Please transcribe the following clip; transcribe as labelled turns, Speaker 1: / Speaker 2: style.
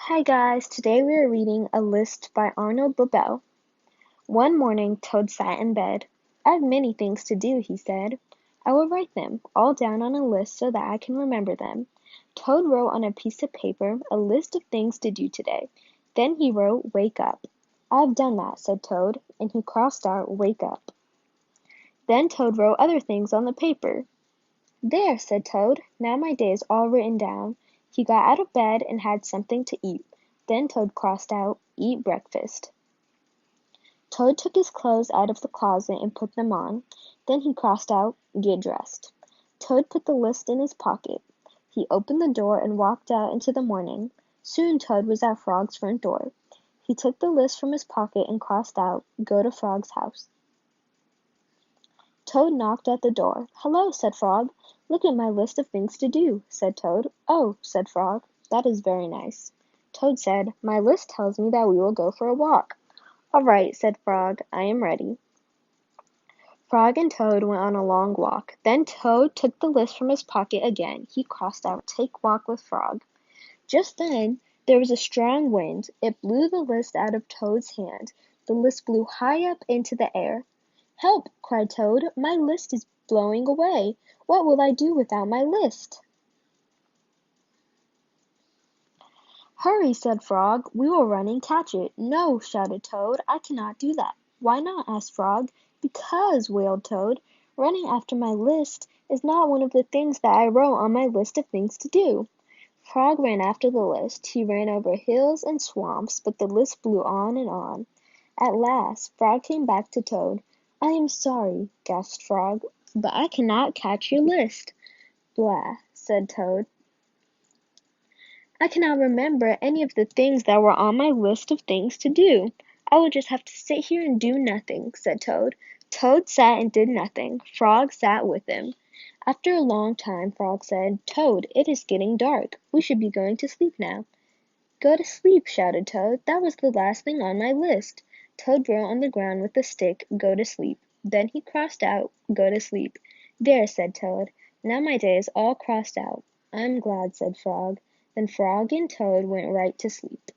Speaker 1: Hi guys, today we are reading A List by Arnold Lobel. One morning Toad sat in bed. I have many things to do, he said. I will write them all down on a list so that I can remember them. Toad wrote on a piece of paper a list of things to do today. Then he wrote, "Wake up." "I have done that," said Toad, and he crossed out "Wake up." Then Toad wrote other things on the paper. "There," said Toad, "now my day is all written down." He got out of bed and had something to eat. Then Toad crossed out, "Eat breakfast." Toad took his clothes out of the closet and put them on. Then he crossed out, "Get dressed." Toad put the list in his pocket. He opened the door and walked out into the morning. Soon Toad was at Frog's front door. He took the list from his pocket and crossed out, "Go to Frog's house." Toad knocked at the door. "Hello," said Frog. "Look at my list of things to do," said Toad. "Oh," said Frog, "that is very nice." Toad said, "My list tells me that we will go for a walk." "All right," said Frog, "I am ready." Frog and Toad went on a long walk. Then Toad took the list from his pocket again. He crossed out, "Take walk with Frog." Just then there was a strong wind. It blew the list out of Toad's hand. The list flew high up into the air. "Help!" cried Toad. "My list is blowing away. What will I do without my list?" "Hurry!" said Frog. "We will run and catch it." "No!" shouted Toad. "I cannot do that." "Why not?" asked Frog. "Because," wailed Toad, "running after my list is not one of the things that I wrote on my list of things to do." Frog ran after the list. He ran over hills and swamps, but the list flew on and on. At last Frog came back to Toad. "I am sorry," gasped Frog, "but I cannot catch your list." "Blah!" said Toad. "I cannot remember any of the things that were on my list of things to do. I will just have to sit here and do nothing," said Toad. Toad sat and did nothing. Frog sat with him. After a long time Frog said, "Toad, it is getting dark. We should be going to sleep now." "Go to sleep," shouted Toad. "That was the last thing on my list." Toad wrote on the ground with a stick, "Go to sleep." Then he crossed out, "Go to sleep." "There," said Toad. "Now my day is all crossed out." "I'm glad," said Frog. Then Frog and Toad went right to sleep.